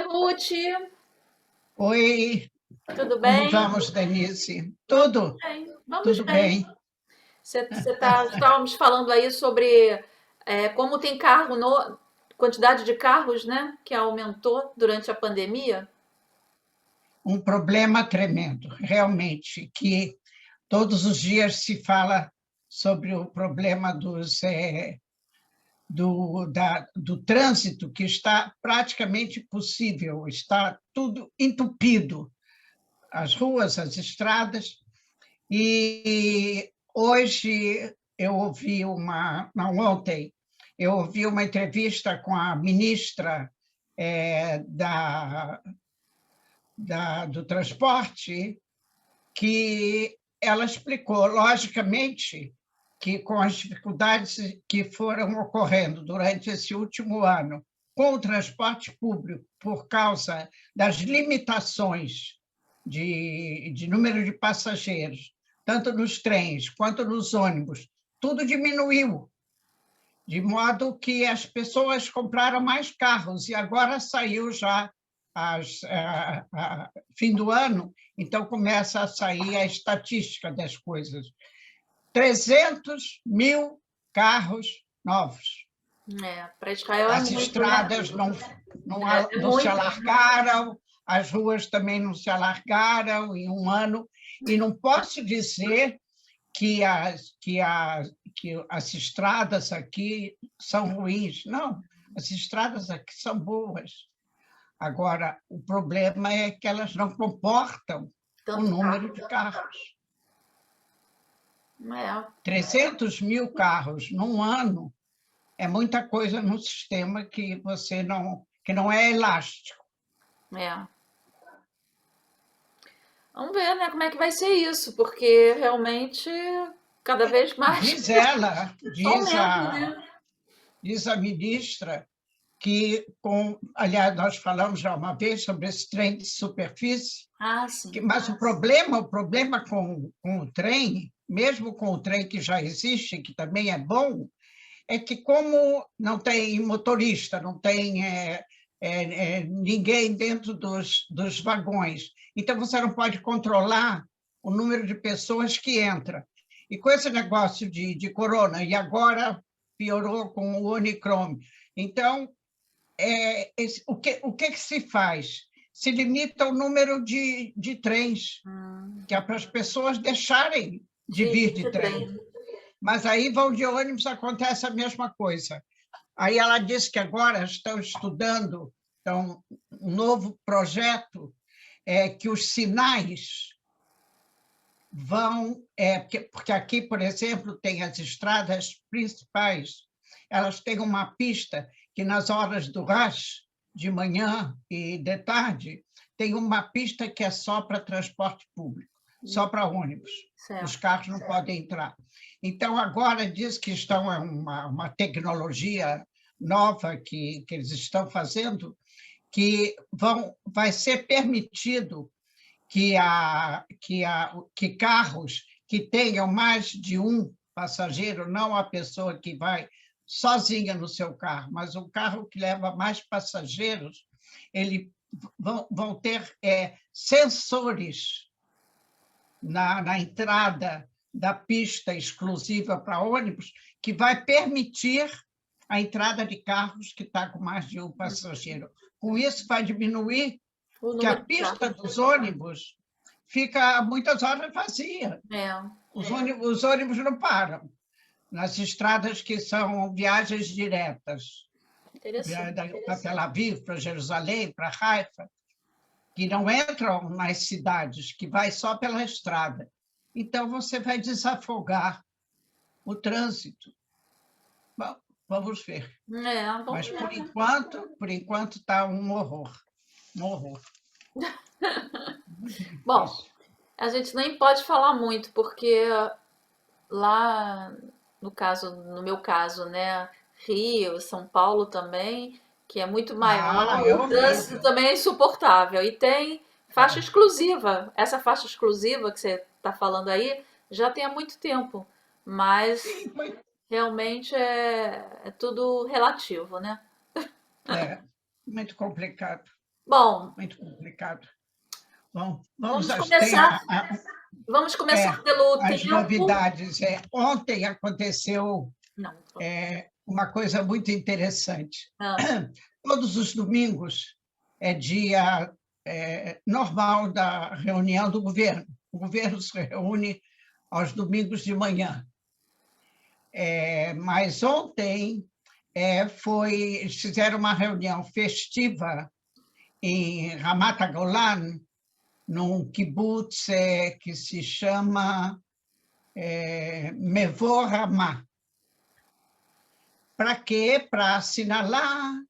Ruth, Oi, tudo como bem? vamos, Denise? Vamos Tudo? bem, vamos Tudo bem. bem? Estávamos falando aí sobre como tem quantidade de carros, né, que aumentou durante a pandemia. Um problema tremendo, realmente, que todos os dias se fala sobre o problema do trânsito, que está praticamente impossível, está tudo entupido, as ruas, as estradas. E hoje eu ouvi não, ontem, eu ouvi uma entrevista com a ministra do transporte, que ela explicou, logicamente, que com as dificuldades que foram ocorrendo durante esse último ano com o transporte público, por causa das limitações de número de passageiros, tanto nos trens quanto nos ônibus, tudo diminuiu, de modo que as pessoas compraram mais carros, e agora saiu já fim do ano, então começa a sair a estatística das coisas. 300 mil carros novos. Para Israel é As muito, né? estradas É não se muito. alargaram, as ruas também não se alargaram em um ano, e não posso dizer que as estradas aqui são ruins. Não, as estradas aqui são boas. Agora, o problema é que elas não comportam o Tanto número carro. de carros. É, 300 mil carros num ano é muita coisa num sistema que não é elástico. é. Vamos ver, né, como é que vai ser isso, porque realmente cada vez mais Diz ela, aumenta, né? diz a ministra, que, aliás, nós falamos já uma vez sobre esse trem de superfície, Ah, sim. mas o problema com o trem, mesmo com o trem que já existe, que também é bom, é que como não tem motorista, não tem ninguém dentro dos vagões, então você não pode controlar o número de pessoas que entra. E com esse negócio de corona, e agora piorou com o Omicron, então o que se faz? Se limita o número de trens, Hum, que é para as pessoas deixarem de vir de de trem. trem. Mas aí vão de ônibus, acontece a mesma coisa. Aí ela disse que agora estão estudando um novo projeto, que os sinais vão... porque aqui, por exemplo, tem as estradas principais, elas têm uma pista que nas horas do rush, de manhã e de tarde, tem uma pista que é só para transporte público, só para ônibus. Os Certo. carros não podem entrar. Então, agora diz que uma tecnologia nova que eles estão fazendo, que vai ser permitido que carros que tenham mais de um passageiro, não a pessoa que vai sozinha no seu carro, mas um carro que leva mais passageiros, eles vão ter sensores na entrada da pista exclusiva para ônibus, que vai permitir a entrada de carros que está com mais de um passageiro. Com isso, vai diminuir, O que a número de pista carros. dos ônibus fica muitas horas vazia. É, Os ônibus não param nas estradas que são viagens diretas, interessante. para Tel Aviv, para Jerusalém, para Haifa, que não entram nas cidades, que vai só pela estrada. Então, você vai desafogar o trânsito. Bom, vamos ver. Vamos Mas, ver. por enquanto está um horror. Um horror. Muito Bom, difícil. a gente nem pode falar muito, porque lá, no caso, no meu caso, né, Rio, São Paulo também, que é muito maior, É o trânsito horrível. também é insuportável. E tem faixa É. exclusiva. Essa faixa exclusiva que você está falando aí já tem há muito tempo, mas Sim, realmente é tudo relativo, né? é muito complicado. Bom, muito complicado. Bom, vamos vamos às, começar, vamos é, começar pelo as tempo. novidades. Ontem aconteceu Não, uma coisa muito interessante. ah, Todos os domingos é dia normal da reunião do governo. O governo se reúne aos domingos de manhã. Mas ontem eles fizeram uma reunião festiva em Ramat Golan, num kibbutz que se chama Mevor Ramá. Para quê? Para assinalar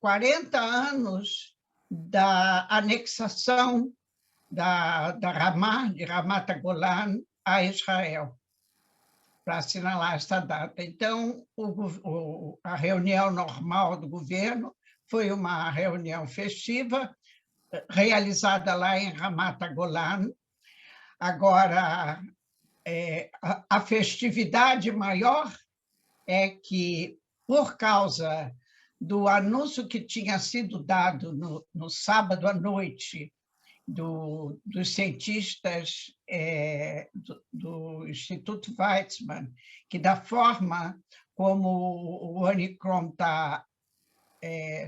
40 anos da anexação da Ramá, de Ramat Golan, a Israel, para assinalar essa data. Então, a reunião normal do governo foi uma reunião festiva, realizada lá em Ramat Golan. Agora, a festividade maior é que, por causa do anúncio que tinha sido dado no sábado à noite dos cientistas do Instituto Weizmann, que da forma como o Omicron está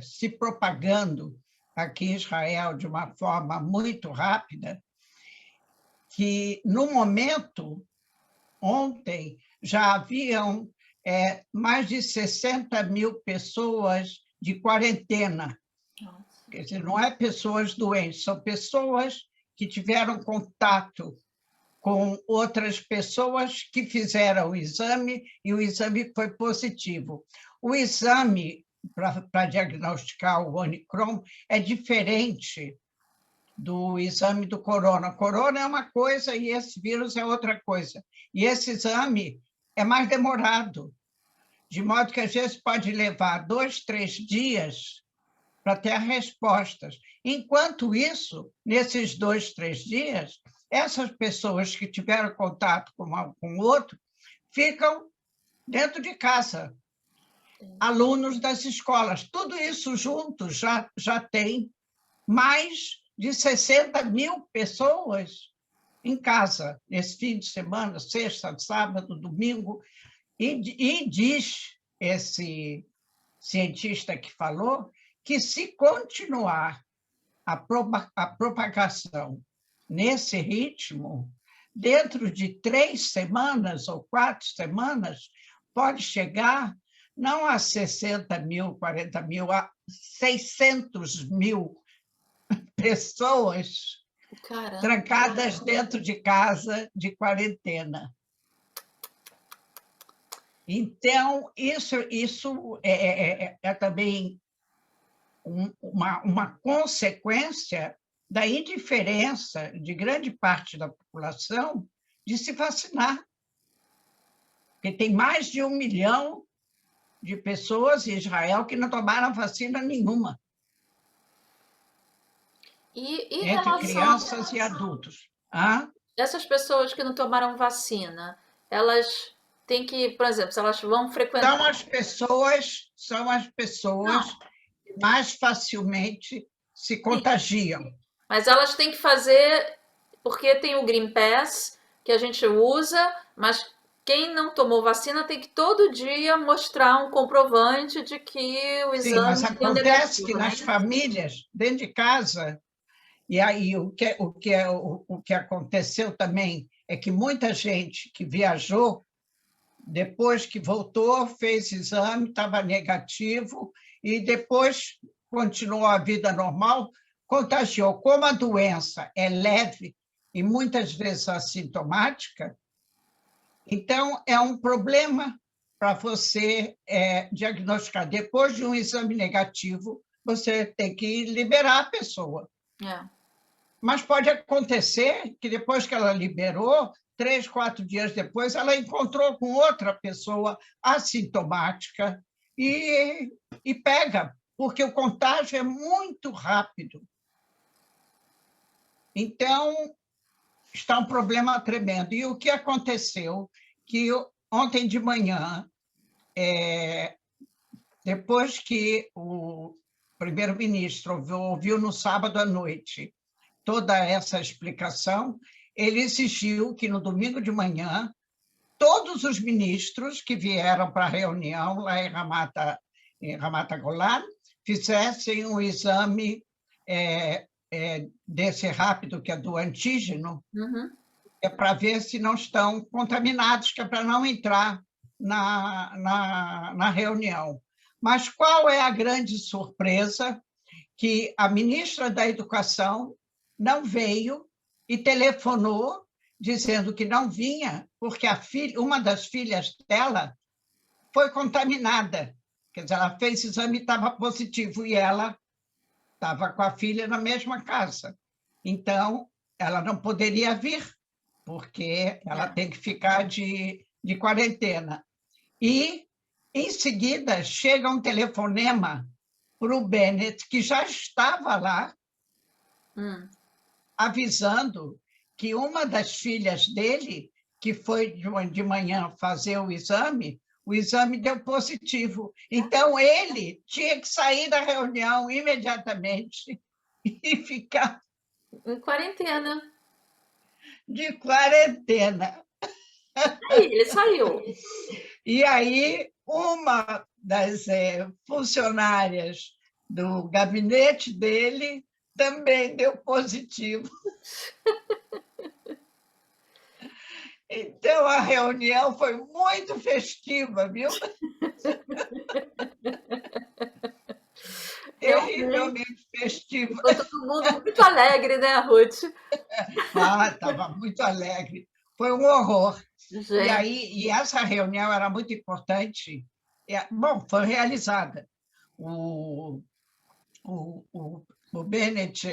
se propagando aqui em Israel de uma forma muito rápida, que no momento, ontem, já haviam mais de 60 mil pessoas de quarentena. nossa. Quer dizer, não é pessoas doentes, são pessoas que tiveram contato com outras pessoas que fizeram o exame e o exame foi positivo. O exame para diagnosticar o Omicron é diferente do exame do corona. Corona é uma coisa e esse vírus é outra coisa. E esse exame é mais demorado, de modo que às vezes pode levar 2, 3 dias para ter as respostas. Enquanto isso, nesses 2, 3 dias, essas pessoas que tiveram contato com o outro ficam dentro de casa, alunos das escolas. Tudo isso junto já tem mais de 60 mil pessoas em casa, nesse fim de semana, sexta, sábado, domingo, e diz esse cientista que falou que, se continuar a propagação nesse ritmo, dentro de 3 semanas ou 4 semanas, pode chegar não a 60 mil, 40 mil, a 600 mil pessoas Caramba. trancadas dentro de casa, de quarentena. Então, isso é também uma consequência da indiferença de grande parte da população de se vacinar. Porque tem mais de 1 milhão de pessoas em Israel que não tomaram vacina nenhuma, E em entre relação crianças e adultos. essas pessoas que não tomaram vacina, elas têm que, por exemplo, se elas vão frequentar. São as pessoas Não, que mais facilmente se contagiam. mas elas têm que fazer, porque tem o Green Pass que a gente usa, mas quem não tomou vacina tem que todo dia mostrar um comprovante de que o Sim, mas exame deu acontece que negativo, né? nas famílias, dentro de casa, e aí o que aconteceu também é que muita gente que viajou, depois que voltou, fez exame, estava negativo, e depois continuou a vida normal, contagiou. Como a doença é leve e muitas vezes assintomática, então é um problema para você diagnosticar. Depois de um exame negativo, você tem que liberar a pessoa. É. Mas pode acontecer que depois que ela liberou, 3, 4 dias depois, ela encontrou com outra pessoa assintomática e pega, porque o contágio é muito rápido. Então, está um problema tremendo. E o que aconteceu? Que ontem de manhã, depois que primeiro-ministro ouviu no sábado à noite toda essa explicação, ele exigiu que no domingo de manhã todos os ministros que vieram para a reunião lá em Ramat Golan fizessem um exame desse rápido, que é do antígeno, para ver se não estão contaminados, que é para não entrar na reunião. Mas qual é a grande surpresa? Que a ministra da Educação não veio e telefonou dizendo que não vinha, porque uma das filhas dela foi contaminada. Quer dizer, ela fez exame e estava positivo, e ela estava com a filha na mesma casa. Então, ela não poderia vir, porque ela tem que ficar de quarentena. E, em seguida, chega um telefonema para o Bennett, que já estava lá, avisando que uma das filhas dele, que foi de manhã fazer o exame deu positivo. Então, ele tinha que sair da reunião imediatamente e ficar em quarentena. De quarentena. Aí, ele saiu. E aí, uma das funcionárias do gabinete dele também deu positivo. Então, a reunião foi muito festiva, viu? Terrivelmente festiva. Ficou todo mundo muito alegre, né, Ruth? Estava muito alegre. Foi um horror. Gente. E essa reunião era muito importante. Bom, foi realizada. O Bennett,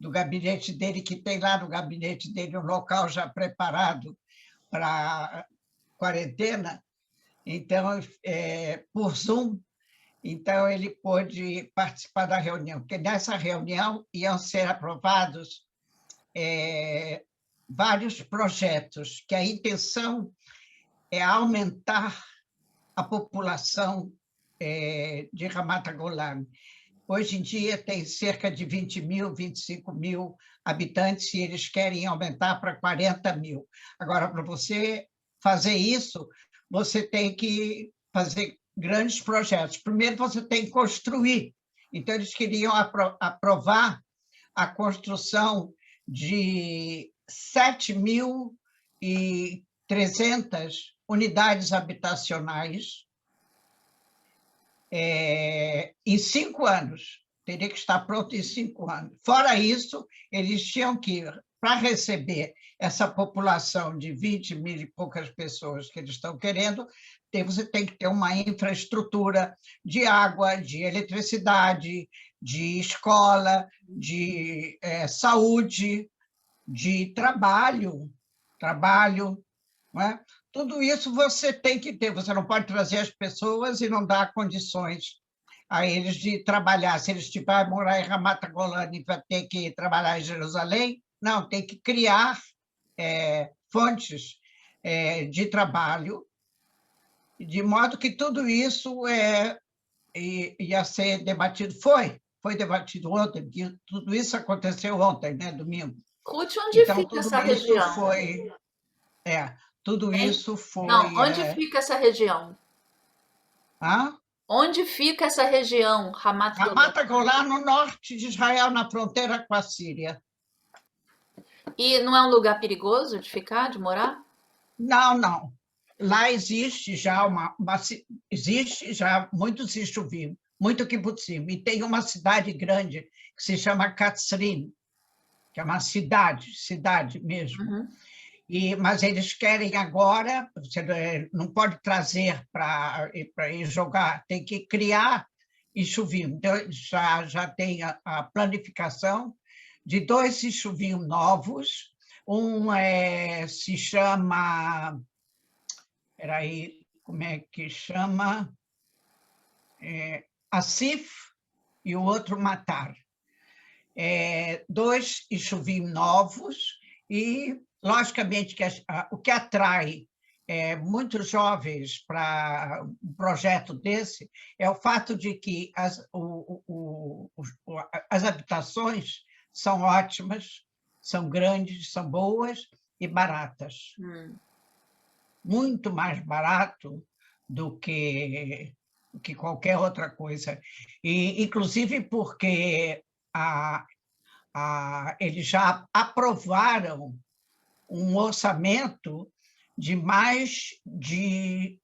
do gabinete dele, que tem lá no gabinete dele um local já preparado para quarentena, então, por Zoom, então ele pôde participar da reunião, porque nessa reunião iam ser aprovados vários projetos, que a intenção é aumentar a população de Ramat Golan. Hoje em dia tem cerca de 20 mil, 25 mil habitantes, e eles querem aumentar para 40 mil. Agora, para você fazer isso, você tem que fazer grandes projetos. Primeiro, você tem que construir. Então, eles queriam aprovar a construção de 7.300 unidades habitacionais em 5 anos. Teria que estar pronto em 5 anos. Fora isso, eles tinham que, para receber essa população de 20 mil e poucas pessoas que eles estão querendo, você tem que ter uma infraestrutura de água, de eletricidade, de escola, de saúde, de trabalho, não é? Tudo isso você tem que ter, você não pode trazer as pessoas e não dar condições a eles de trabalhar. Se eles tiverem morar em Ramat Golan e vai ter que trabalhar em Jerusalém, não, tem que criar fontes de trabalho, de modo que tudo isso ia ser debatido. Foi debatido ontem, tudo isso aconteceu ontem, né, domingo. Ruth, onde Então, fica essa região? Tudo isso foi... Não, onde fica essa região? Onde fica essa região, Ramat Golan? Ramat Golan, no norte de Israel, na fronteira com a Síria. E não é um lugar perigoso de ficar, de morar? Não, não. Lá existe já existe já muitos eshuvim, muito kibbutzim, e tem uma cidade grande que se chama Katzrin, que é uma cidade mesmo. Mas eles querem agora, você não pode trazer para ir jogar, tem que criar eshuvim. Então, já tem a planificação de 2 eshuvim novos. Um se chama... Peraí, como é que chama? Asif, e o outro Matar. 2 eshuvim novos, e, logicamente, o que atrai muito jovens para um projeto desse é o fato de que as habitações são ótimas, são grandes, são boas e baratas. Muito mais barato do que qualquer outra coisa. E, inclusive porque eles já aprovaram um orçamento de mais de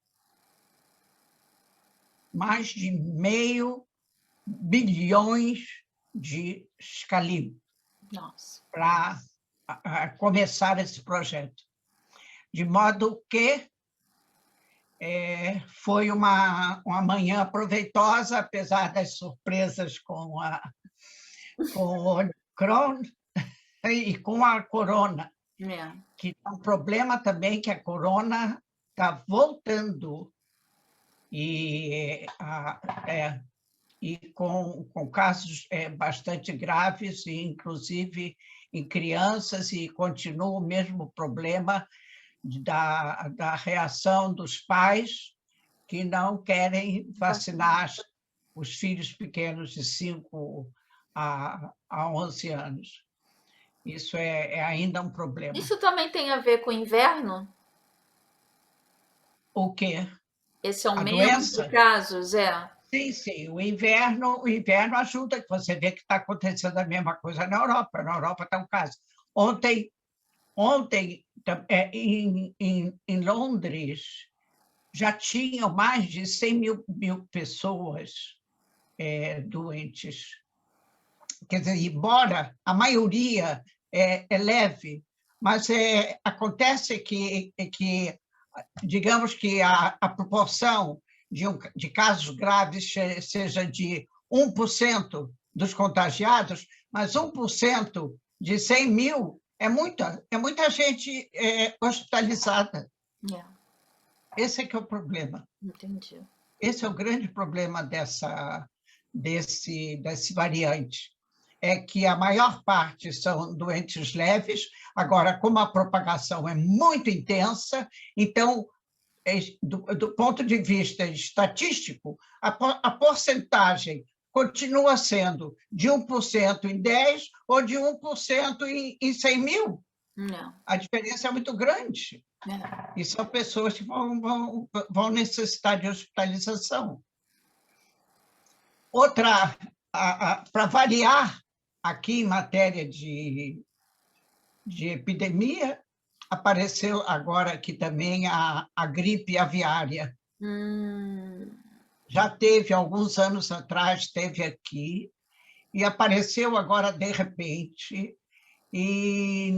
meio bilhões de escalim para começar esse projeto. De modo que foi uma manhã proveitosa, apesar das surpresas com o Omicron e com a corona, que é um problema também que a corona está voltando e com casos bastante graves, e inclusive em crianças, e continua o mesmo problema da reação dos pais que não querem vacinar os filhos pequenos de 5 a 11 anos. Isso é ainda um problema. Isso também tem a ver com o inverno? O quê? Esse aumento de casos, Sim, sim. O inverno ajuda, que você vê que está acontecendo a mesma coisa na Europa. Na Europa está um caso. Ontem em Londres, já tinham mais de 100 mil pessoas doentes. Quer dizer, embora a maioria é leve, mas acontece que, digamos que a proporção de casos graves seja de 1% dos contagiados, mas 1% de 100 mil é muita gente hospitalizada. Esse é que é o problema. Entendi. Esse é o grande problema desse variante. É que a maior parte são doentes leves. Agora, como a propagação é muito intensa, então, do ponto de vista estatístico, a porcentagem continua sendo de 1% em 10 ou de 1% em 100 mil. A diferença é muito grande. E são pessoas que vão necessitar de hospitalização. Outra, para variar, aqui em matéria de epidemia, apareceu agora aqui também a gripe aviária. Já teve, alguns anos atrás, teve aqui, e apareceu agora de repente, e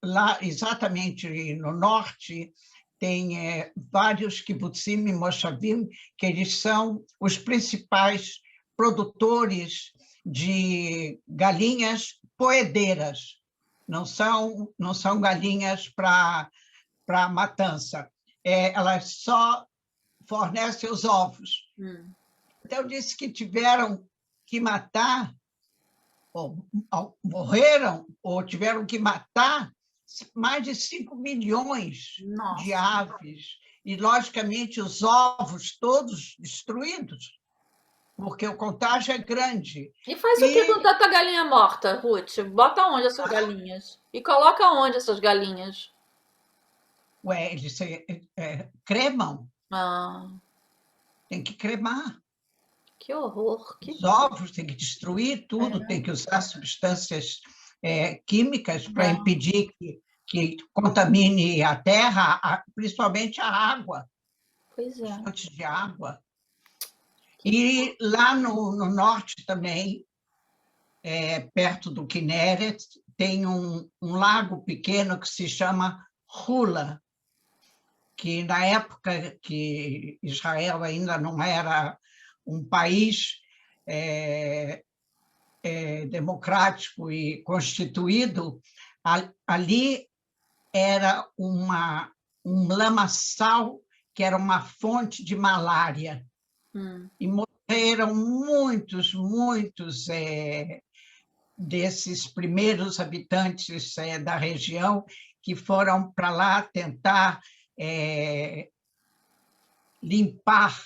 lá exatamente no norte, tem vários kibbutzim e moshavim, que eles são os principais produtores de galinhas poedeiras, não são galinhas para matança, elas só fornecem os ovos. Então, disse que tiveram que matar, ou morreram, ou tiveram que matar mais de 5 milhões de aves, e, logicamente, os ovos todos destruídos, porque o contágio é grande. E faz o que com tanta galinha morta, Ruth? Bota onde essas galinhas? E coloca onde essas galinhas? Eles cremam. Tem que cremar. Que horror. Os ovos tem que destruir tudo, tem que usar substâncias químicas para impedir que contamine a terra, principalmente a água. Pois é. Fontes de água. E lá no norte também, perto do Kinneret, tem um lago pequeno que se chama Hula, que na época que Israel ainda não era um país democrático e constituído, ali era um lamaçal que era uma fonte de malária. E morreram muitos desses primeiros habitantes da região que foram para lá tentar limpar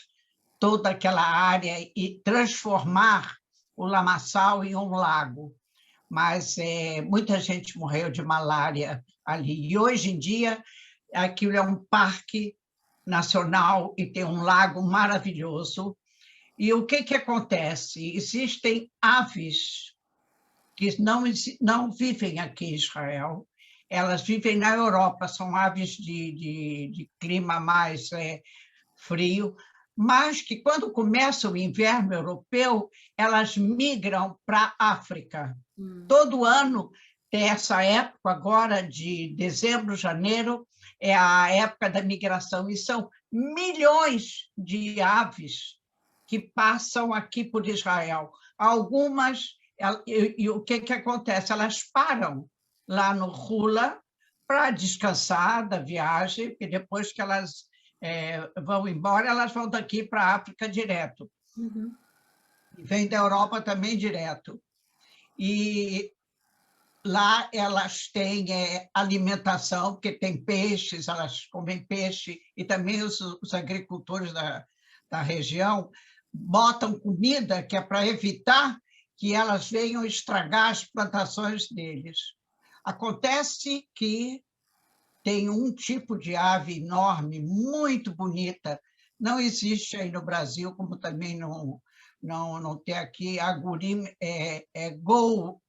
toda aquela área e transformar o lamaçal em um lago. Mas muita gente morreu de malária ali. E, hoje em dia, aquilo é um parque nacional e tem um lago maravilhoso. E o que acontece? Existem aves que não vivem aqui em Israel, elas vivem na Europa, são aves de clima mais frio, mas que, quando começa o inverno europeu, elas migram para a África. Todo ano tem essa época, agora de dezembro, janeiro, é a época da migração, e são milhões de aves que passam aqui por Israel. Algumas, e o que acontece? Elas param lá no Hula para descansar da viagem, e depois que elas vão embora, elas vão daqui para a África direto. E vem da Europa também direto. E lá elas têm alimentação, porque tem peixes, elas comem peixe, e também os agricultores da região botam comida que é para evitar que elas venham estragar as plantações deles. Acontece que tem um tipo de ave enorme, muito bonita, não existe aí no Brasil, como também não tem aqui, a gurim gouro.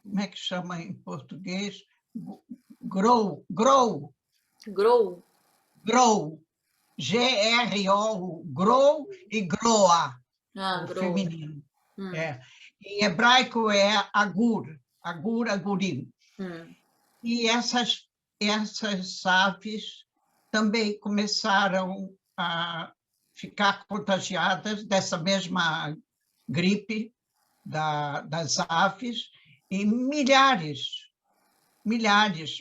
Como é que chama em português? Grou. Grou. G-R-O, grou e groa, o Grou. feminino. Em hebraico é agurim. E essas aves também começaram a ficar contagiadas dessa mesma gripe das aves, e milhares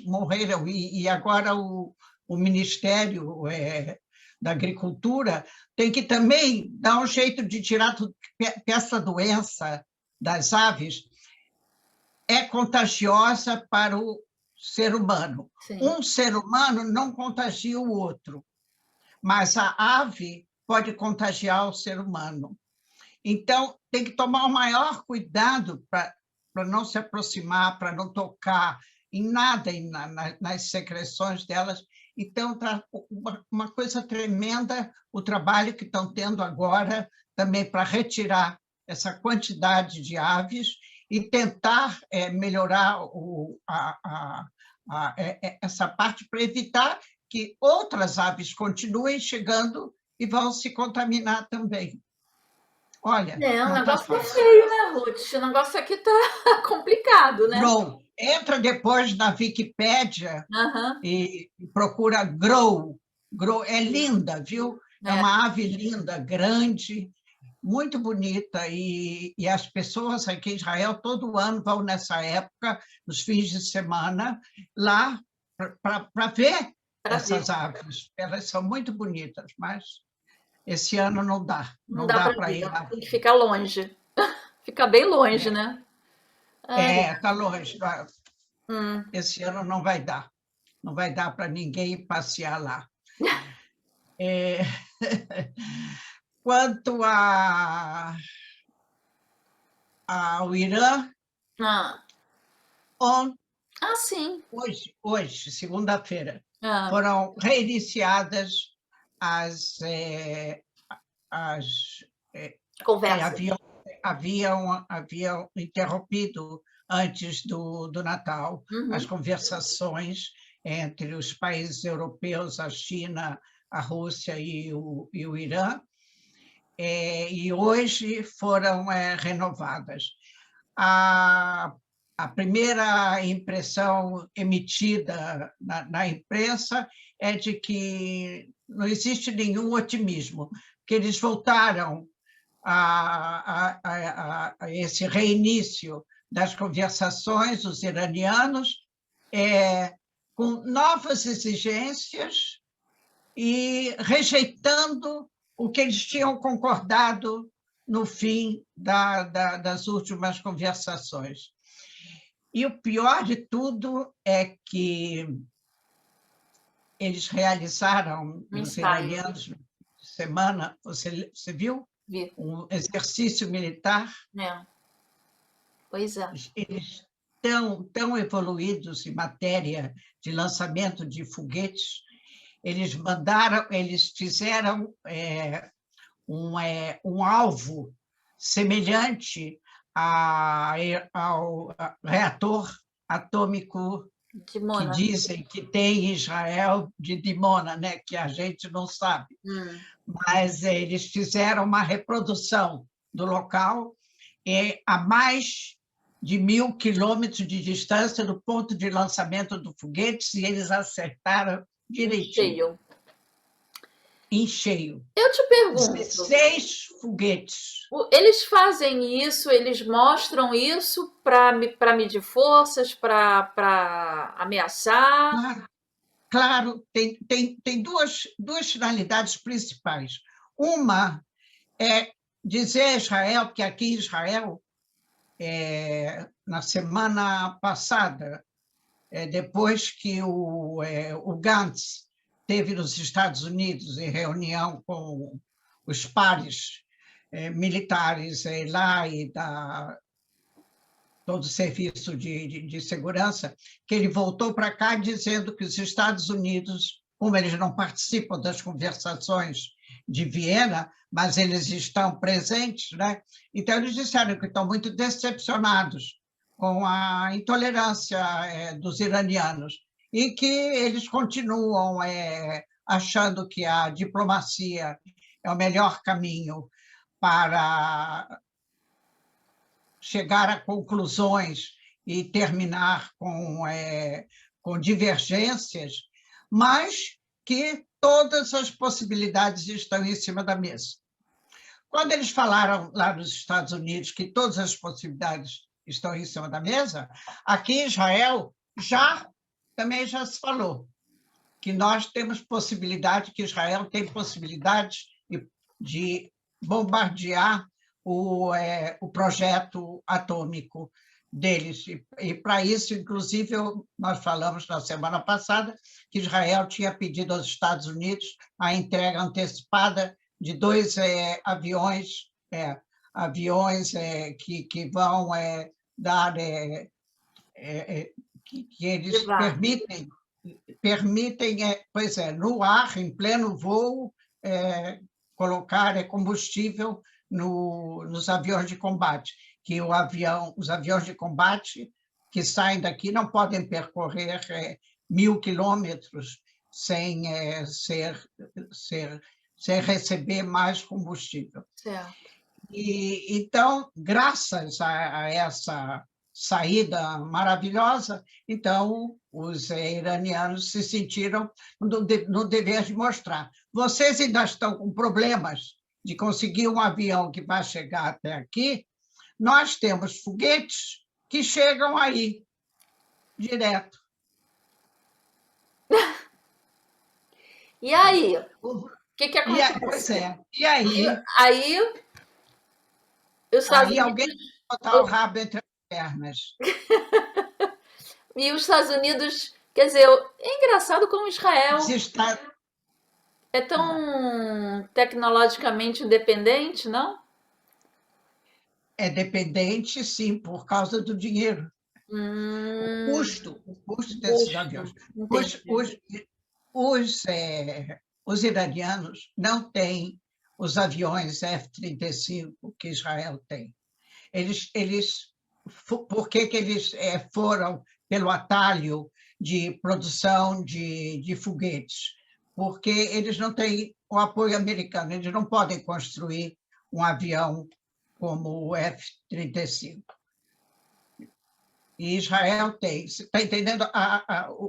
morreram. E agora o Ministério da Agricultura tem que também dar um jeito de tirar tudo, que essa doença das aves é contagiosa para o ser humano. Sim. Um ser humano não contagia o outro, mas a ave pode contagiar o ser humano. Então, tem que tomar o maior cuidado para não se aproximar, para não tocar em nada nas secreções delas. Então, está uma coisa tremenda o trabalho que estão tendo agora também para retirar essa quantidade de aves e tentar melhorar essa parte para evitar que outras aves continuem chegando e vão se contaminar também. Olha, o não tá negócio tá fácil. feio, né, Ruth? O negócio aqui tá complicado, né? Grow. Entra depois na Wikipédia e procura Grow. Grow é linda, viu? É uma ave linda, grande, muito bonita. E as pessoas aqui em Israel todo ano vão nessa época, nos fins de semana, lá para ver essas aves. Elas são muito bonitas, mas esse ano não dá. Não Não dá dá para para ir, ir lá. tem que ficar longe. Fica bem longe, né? Está longe. Esse ano não vai dar. Não vai dar para ninguém passear lá. Quanto ao Irã, sim. hoje, segunda-feira, foram reiniciadas as Conversa. haviam interrompido antes do Natal as conversações entre os países europeus, a China, a Rússia e o Irã, e hoje foram renovadas. A primeira impressão emitida na imprensa é de que não existe nenhum otimismo, que eles voltaram a esse reinício das conversações, os iranianos, com novas exigências e rejeitando o que eles tinham concordado no fim das últimas conversações. E o pior de tudo é que eles realizaram, Um os ensaio, iranianos, semana, você viu? vi. Um exercício militar. É, pois é. Eles tão evoluídos em matéria de lançamento de foguetes, eles fizeram um alvo semelhante ao reator atômico De que Mona. dizem que tem em Israel, de Dimona, né? Que a gente não sabe. Hum. Mas eles fizeram uma reprodução do local a mais de 1.000 quilômetros de distância do ponto de lançamento do foguete, e eles acertaram Em direitinho, cheio. em cheio. Eu te pergunto, 16 foguetes. eles fazem isso, eles mostram isso para medir forças, para ameaçar? Claro, claro, tem duas finalidades principais. Uma é dizer a Israel, porque aqui em Israel, na semana passada, depois que o Gantz teve nos Estados Unidos em reunião com os pares militares lá e todo o serviço de segurança, que ele voltou para cá dizendo que os Estados Unidos, como eles não participam das conversações de Viena, mas eles estão presentes, né? Então eles disseram que estão muito decepcionados com a intolerância dos iranianos e que eles continuam achando que a diplomacia é o melhor caminho para chegar a conclusões e terminar com divergências, mas que todas as possibilidades estão em cima da mesa. Quando eles falaram lá nos Estados Unidos que todas as possibilidades estão em cima da mesa, aqui em Israel também já se falou que nós temos possibilidade, que Israel tem possibilidade de bombardear o projeto atômico deles. E para isso, inclusive, nós falamos na semana passada que Israel tinha pedido aos Estados Unidos a entrega antecipada de 2 aviões que vão dar que eles permitem, pois no ar, em pleno voo, colocar combustível nos aviões de combate, que os aviões de combate que saem daqui não podem percorrer 1.000 quilômetros sem receber mais combustível. Certo. Então, graças a essa saída maravilhosa, então os iranianos se sentiram no dever de mostrar: vocês ainda estão com problemas de conseguir um avião que vai chegar até aqui, nós temos foguetes que chegam aí, direto. E aí? O que acontece? Pois é. E aí? Aí os Estados Unidos... alguém botar o rabo entre as pernas. E os Estados Unidos, quer dizer, é engraçado como Israel é tão tecnologicamente independente, não? É dependente, sim, por causa do dinheiro. O custo desses aviões. Os iranianos não têm os aviões F-35 que Israel tem. Por que eles foram pelo atalho de produção de foguetes? Porque eles não têm o apoio americano, eles não podem construir um avião como o F-35. E Israel tem. Você está entendendo?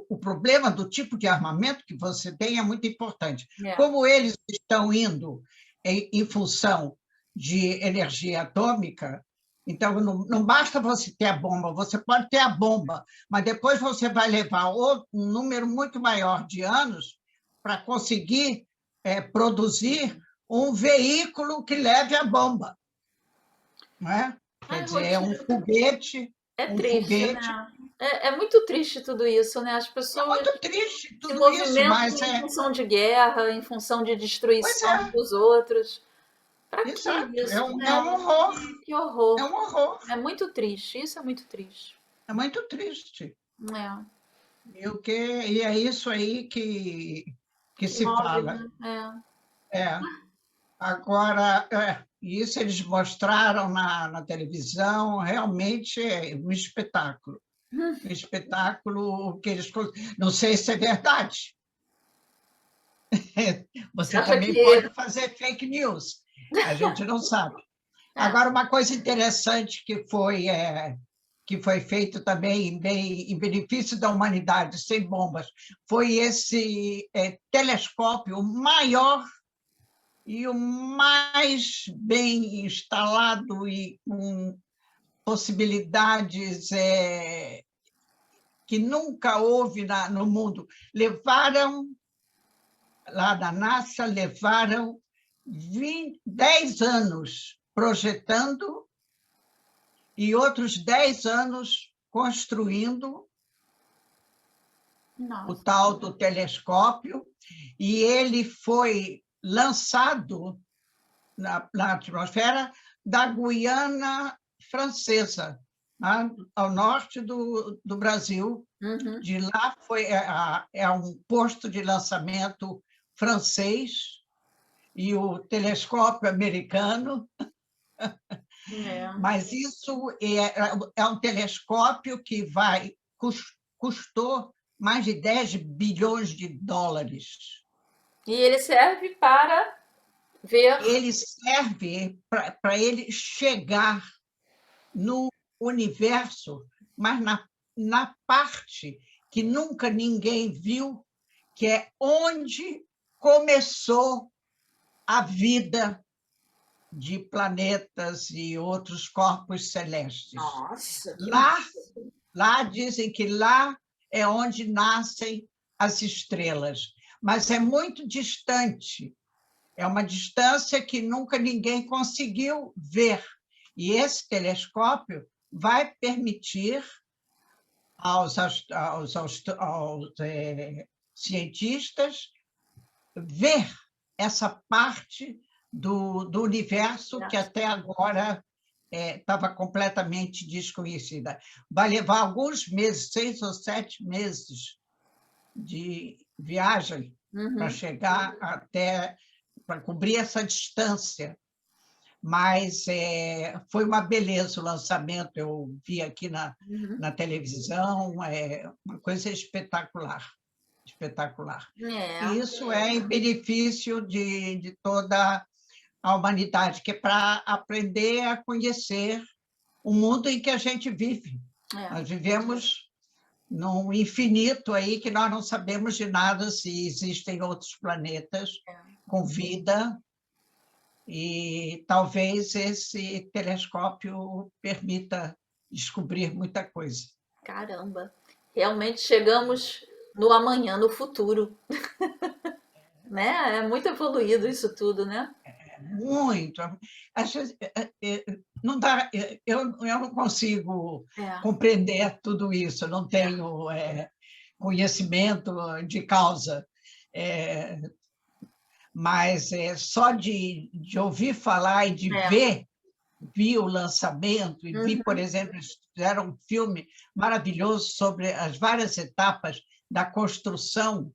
O problema do tipo de armamento que você tem é muito importante. Como eles estão indo em função de energia atômica, então não basta você ter a bomba, você pode ter a bomba, mas depois você vai levar um número muito maior de anos para conseguir produzir um veículo que leve a bomba. Não é? Quer dizer, é um foguete. É triste, né? É muito triste tudo isso, né? As É pessoas muito triste se tudo isso, movimentam mas em função de guerra, em função de pois destruição é, dos outros. Para que exato, isso, é né? um horror, Que é horror. um horror, É muito triste, isso é muito triste. é muito triste. É, E é isso aí que que se move, fala. né? É. Agora, isso eles mostraram na televisão, realmente é um espetáculo. Um espetáculo que eles. Não sei se é verdade. Você Você acha também que pode fazer fake news, a gente não sabe. é, Agora, uma coisa interessante que foi feito também em benefício da humanidade, sem bombas, foi esse telescópio maior e o mais bem instalado e com possibilidades que nunca houve no mundo. Lá da NASA, levaram 10 anos projetando e outros 10 anos construindo o nossa, tal do telescópio, e ele foi lançado na atmosfera da Guiana Francesa, ao norte do Brasil. uhum, De lá é um posto de lançamento francês e o telescópio americano, é. mas isso é um telescópio que custou mais de 10 bilhões de dólares. E ele serve para ver. Ele serve para ele chegar no universo, mas na parte que nunca ninguém viu, que é onde começou a vida de planetas e outros corpos celestes. Nossa, que Lá, massa. lá dizem que lá é onde nascem as estrelas, mas é muito distante. É uma distância que nunca ninguém conseguiu ver. E esse telescópio vai permitir aos cientistas ver essa parte do universo que até agora estava completamente desconhecida. Vai levar alguns meses, 6 ou 7 meses de viagem para Uhum, chegar para cobrir essa distância. Mas foi uma beleza o lançamento, eu vi aqui uhum. na televisão, uma coisa espetacular, espetacular. E É, isso é em benefício de toda a humanidade, que é para aprender a conhecer o mundo em que a gente vive. é, Nós vivemos num infinito aí que nós não sabemos de nada se existem outros planetas é. com vida, e talvez esse telescópio permita descobrir muita coisa. Caramba. Realmente chegamos no amanhã, no futuro, né? É muito evoluído isso tudo, né? Muito. Às vezes, não dá, eu não consigo É, compreender tudo isso, eu não tenho conhecimento de causa. É, mas só de ouvir falar e de é. vi o lançamento e vi, por Uhum. exemplo, eles fizeram um filme maravilhoso sobre as várias etapas da construção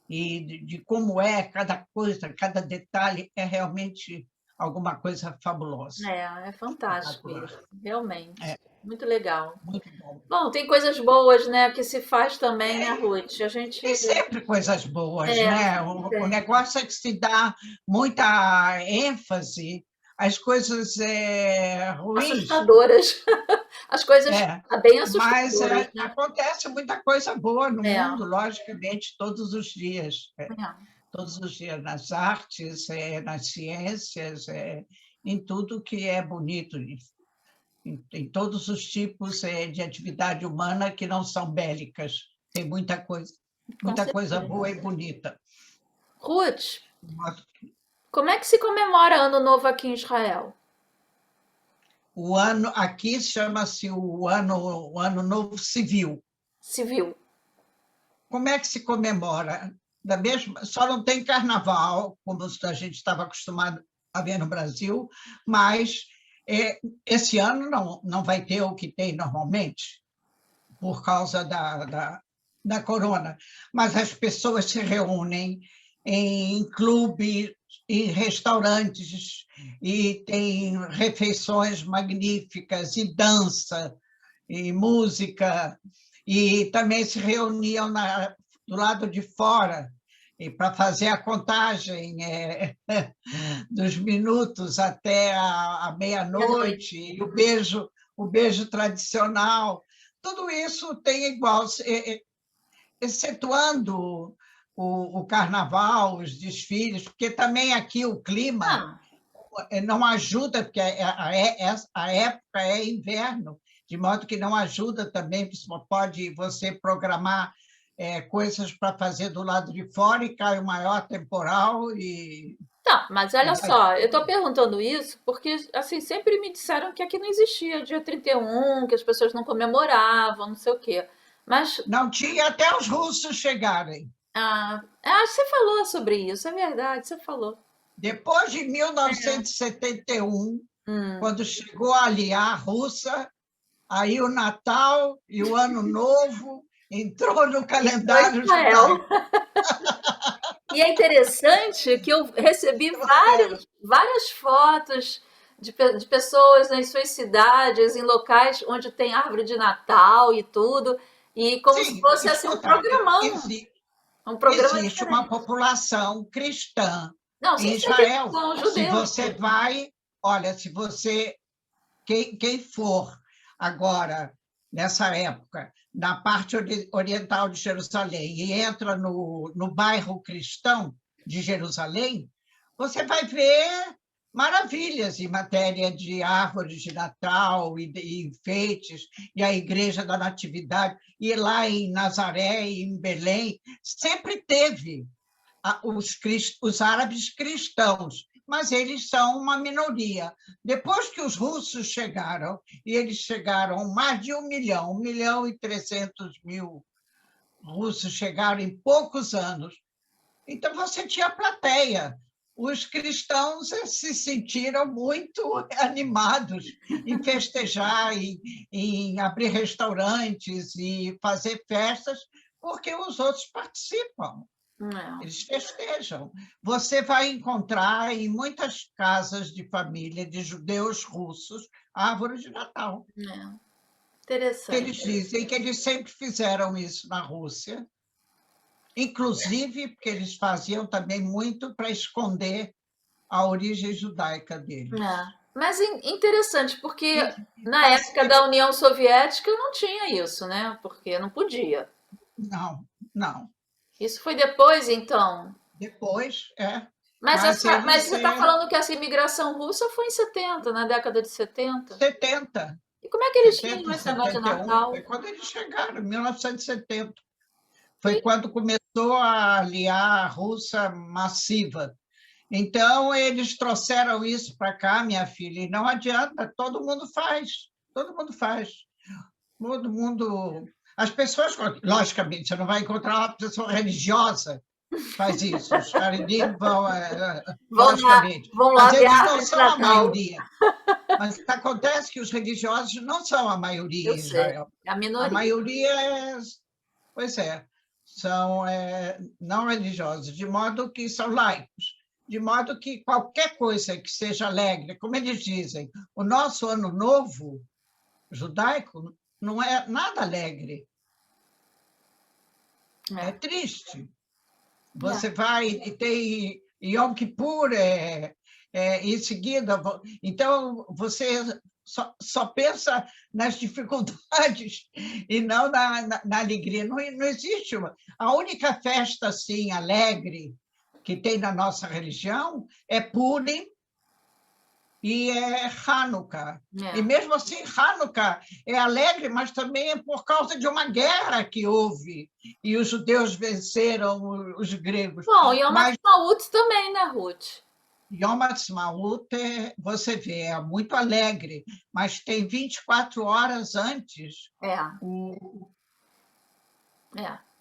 e de como é cada coisa, cada detalhe, é realmente alguma coisa fabulosa, É fantástico espetacular. isso, realmente. É, Muito legal. muito bom. Bom, tem coisas boas, né, que se faz também, né, Ruth? A gente Tem sempre coisas boas, é, né? O tem. negócio é que se dá muita ênfase às coisas ruins. Assustadoras. As coisas É, bem mas assustadoras, né? acontece muita coisa boa no É, mundo, logicamente, todos os dias. é. Todos os dias, nas artes, nas ciências, em tudo que é bonito, em todos os tipos de atividade humana que não são bélicas. Tem Com muita coisa certeza. boa e bonita. Ruth, como é que se comemora Ano Novo aqui em Israel? O ano aqui chama-se o ano Novo Civil. civil. Como é que se comemora? Só não tem carnaval, como a gente estava acostumado a ver no Brasil, mas esse ano não vai ter o que tem normalmente, por causa da corona. Mas as pessoas se reúnem em clubes, em restaurantes, e tem refeições magníficas, e dança, e música, e também se reuniam do lado de fora e para fazer a contagem dos minutos até a meia-noite, e o beijo tradicional. Tudo isso tem igual, excetuando o carnaval, os desfiles, porque também aqui o clima Ah, não ajuda, porque a época é inverno, de modo que não ajuda também, pode você programar coisas para fazer do lado de fora e cai o maior temporal tá, mas olha vai só, eu tô tudo. perguntando isso porque, assim, sempre me disseram que aqui não existia dia 31, que as pessoas não comemoravam, não sei o quê. Mas, Não tinha até os russos chegarem. você falou sobre isso, é verdade, você falou. Depois de 1971, Hum, quando chegou a aliar a Rússia, aí o Natal e o Ano Novo entrou no entrou calendário Israel. judaico. E é interessante que eu recebi várias fotos de pessoas nas suas cidades, em locais onde tem árvore de Natal e tudo, e como se Sim, fosse assim um escuta, programão, um programa existe uma diferente. população cristã Não, sim, em sei que Israel. são Se judeus. você vai, olha, quem for agora, nessa época, na parte oriental de Jerusalém e entra no bairro cristão de Jerusalém, você vai ver maravilhas em matéria de árvores de Natal e enfeites, e a Igreja da Natividade, e lá em Nazaré e em Belém, sempre teve os árabes cristãos, mas eles são uma minoria. Depois que os russos chegaram, e eles chegaram mais de 1.300.000 russos chegaram em poucos anos, então você tinha plateia. Os cristãos se sentiram muito animados em festejar, em abrir restaurantes e fazer festas, porque os outros participam. É, Eles festejam. Você vai encontrar em muitas casas de família de judeus russos árvores de Natal. é. Que eles Interessante. dizem que eles sempre fizeram isso na Rússia, inclusive porque eles faziam também muito para esconder a origem judaica deles. É. Mas interessante, porque E, na época da União Soviética não tinha isso, né? Porque não podia. não, não. Isso foi depois, então. Depois, Mas, mas mas eles você está falando que essa imigração russa foi em 70, na década de 70? 70, E como é que eles tinham 70, esse negócio de 71, Natal? foi quando eles chegaram, em 1970. Foi E, quando começou a aliar a Rússia massiva. Então, eles trouxeram isso para cá, minha filha, e não adianta, todo mundo faz, todo mundo faz. Todo mundo. As pessoas, logicamente, você não vai encontrar uma pessoa religiosa que faz isso, os Haredim vão, logicamente, vão lá mas ver a eles não árvore de são a Natal. maioria. Mas acontece que os religiosos não são a Eu maioria em sei, Israel. é a A minoria. maioria pois são não religiosos, de modo que são laicos, de modo que qualquer coisa que seja alegre, como eles dizem, o nosso ano novo judaico não é nada alegre, é É, triste. é. Você vai e tem Yom Kippur, em seguida. Então, você só pensa nas dificuldades e não na alegria. Não existe uma. A única festa assim, alegre que tem na nossa religião é Purim e é Hanukkah. E É. mesmo assim, Hanukkah é alegre, mas também é por causa de uma guerra que houve, e os judeus venceram os gregos. Bom, e Yom Mas Ha'atzmaut também, né, Ruth? Yom Ha'atzmaut, você vê, é muito alegre, mas tem 24 horas antes É. o,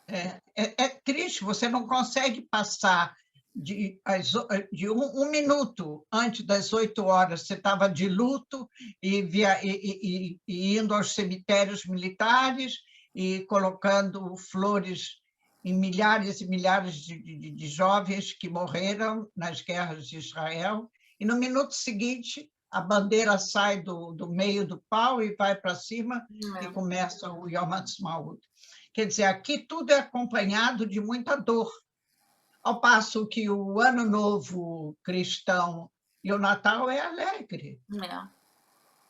É, É triste, você não consegue passar de um minuto antes das 8 horas, você estava de luto e indo aos cemitérios militares e colocando flores em milhares e milhares de jovens que morreram nas guerras de Israel, e no minuto seguinte a bandeira sai do meio do pau e vai para cima e é, começa o Yom Ha'atzmaut. Quer dizer, aqui tudo é acompanhado de muita dor, ao passo que o Ano Novo cristão e o Natal é alegre. é,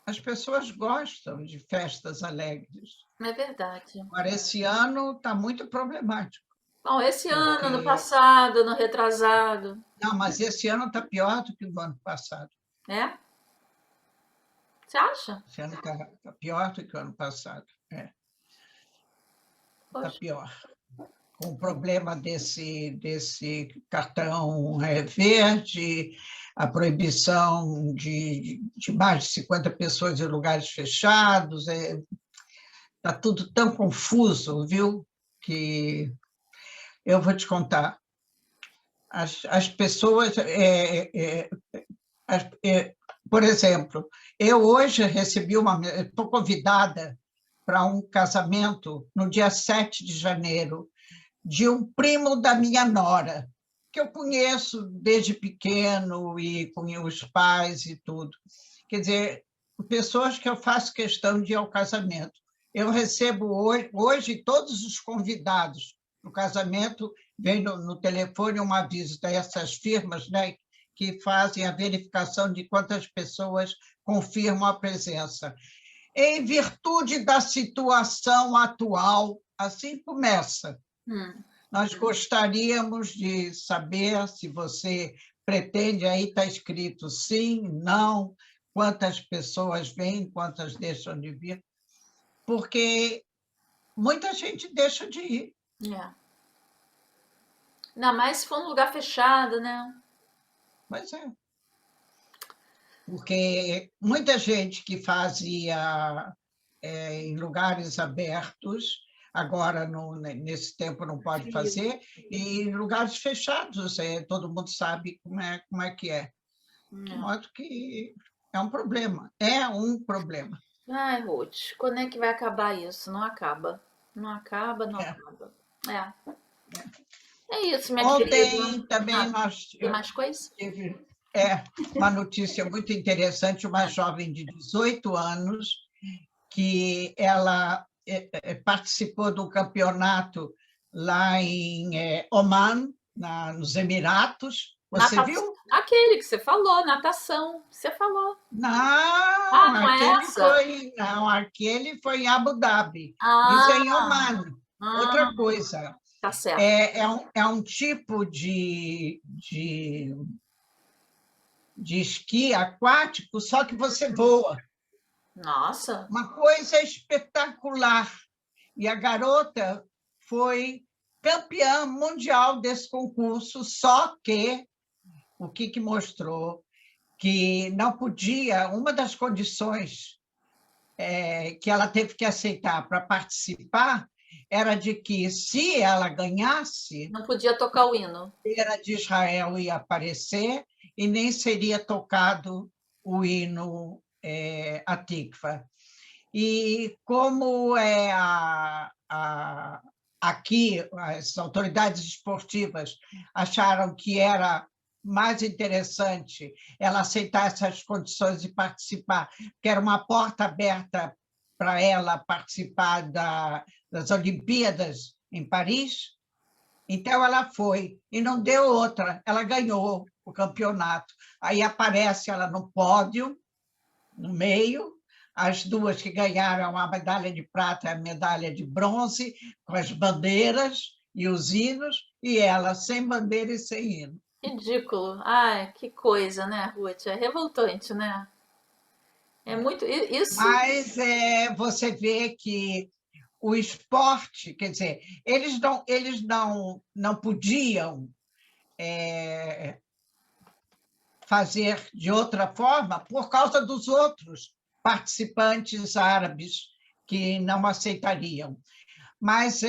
As pessoas gostam de festas alegres. é verdade. Agora, esse ano está muito problemático, Bom, esse ano, no porque... passado, no retrasado, Não, mas esse ano está pior do que o ano passado. né? Você acha? Esse ano está pior do que o ano passado. Está Poxa, pior. Com o problema desse cartão verde, a proibição de mais de 50 pessoas em lugares fechados, está tudo tão confuso, viu? Que eu vou te contar. As pessoas... por exemplo, eu hoje estou convidada para um casamento no dia 7 de janeiro, de um primo da minha nora, que eu conheço desde pequeno e com os pais e tudo. Quer dizer, pessoas que eu faço questão de ir ao casamento. Eu recebo hoje todos os convidados para o casamento, vem no telefone um aviso dessas firmas, né, que fazem a verificação de quantas pessoas confirmam a presença. Em virtude da situação atual, assim começa. Nós gostaríamos de saber se você pretende, aí está escrito sim, não, quantas pessoas vêm, quantas deixam de vir, porque muita gente deixa de ir. é. Ainda mais se for um lugar fechado, né? Mas porque muita gente que fazia em lugares abertos, agora, nesse tempo, não pode fazer, e em lugares fechados, todo mundo sabe como é que é. De modo que é um problema, Ai, Ruth, quando é que vai acabar isso? Não acaba. Não acaba, não É. acaba. É isso, minha Ontem querida. também Tem mais coisa? tive uma notícia muito interessante, uma jovem de 18 anos, que ela participou do campeonato lá em Oman, nos Emiratos. Você viu? Aquele que você falou, natação. Você falou. Não, Não é essa? aquele foi em Abu Dhabi. Isso é em Ah, Oman. ah, Outra coisa, tá certo. é um tipo de esqui aquático, só que você voa. Nossa, Uma coisa espetacular. E a garota foi campeã mundial desse concurso, só que o que mostrou? Que não podia, uma das condições que ela teve que aceitar para participar era de que, se ela ganhasse, não podia tocar o hino. a bandeira de Israel ia aparecer e nem seria tocado o hino Hatikva. E como aqui as autoridades esportivas acharam que era mais interessante ela aceitar essas condições de participar, que era uma porta aberta para ela participar das Olimpíadas em Paris, então ela foi, e não deu outra, ela ganhou o campeonato. Aí aparece ela no pódio, no meio, as duas que ganharam a medalha de prata e a medalha de bronze, com as bandeiras e os hinos, e ela sem bandeira e sem hino. Ridículo. Ai, que coisa, né, Ruth? É revoltante, né? É muito. Isso. Mas você vê que o esporte, quer dizer, eles não podiam fazer de outra forma por causa dos outros participantes árabes que não aceitariam. Mas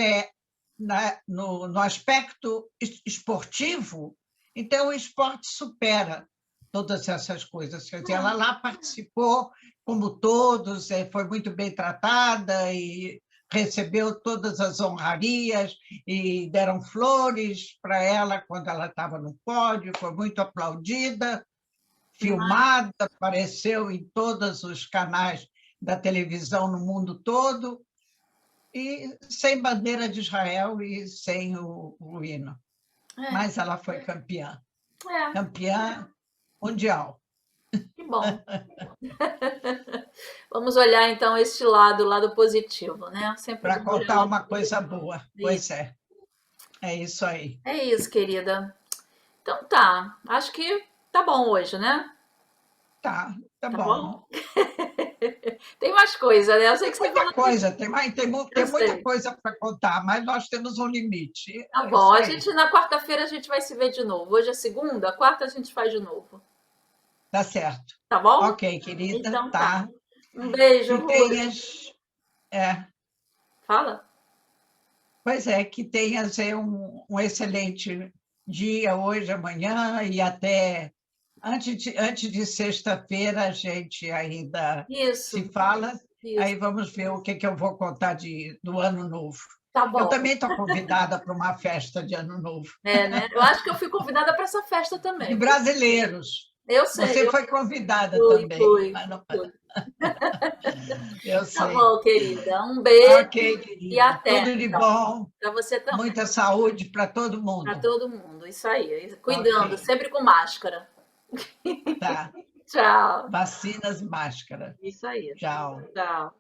no aspecto esportivo, então o esporte supera todas essas coisas. Quer dizer, ela lá participou, como todos, foi muito bem tratada e recebeu todas as honrarias e deram flores para ela quando ela estava no pódio, foi muito aplaudida, filmada, apareceu em todos os canais da televisão no mundo todo, e sem bandeira de Israel e sem o hino. Mas ela foi campeã. Campeã mundial. Que bom. Vamos olhar, então, este lado, o lado positivo, né? Sempre Para bom olhar o contar lado uma positivo. coisa boa. Pois é. É isso aí. É isso, querida. Então tá, acho que tá bom hoje, né? Tá Tá bom. bom? Tem mais coisa, né? Eu sei Tem que você muita falou que... coisa, Eu tem muita sei. coisa para contar, mas nós temos um limite. Tá É bom, isso a aí. gente na quarta-feira a gente vai se ver de novo. Hoje é segunda, quarta a gente faz de novo. Tá certo. Tá bom? Ok, querida, Então tá. tá. Um beijo, Que Ruth. tenhas. É, Fala. pois é, que tenhas um excelente dia hoje, amanhã e até antes de sexta-feira a gente ainda se Isso, fala, isso. aí vamos ver o que que eu vou contar do Ano Novo. Tá Eu bom. também estou convidada para uma festa de Ano Novo, É, né? Eu acho que eu fui convidada para essa festa de também. brasileiros. Eu sei, Você eu foi convidada fui, também, fui, mas não, fui. eu Tá sei. bom, querida. Um beijo Ok, e querida, até, tudo de então. bom, Para você também. muita saúde para todo Para mundo. todo mundo. Isso aí. Ok, Cuidando, sempre com máscara. tá. Tchau. Vacinas, máscara. Isso aí. Tchau. Tchau.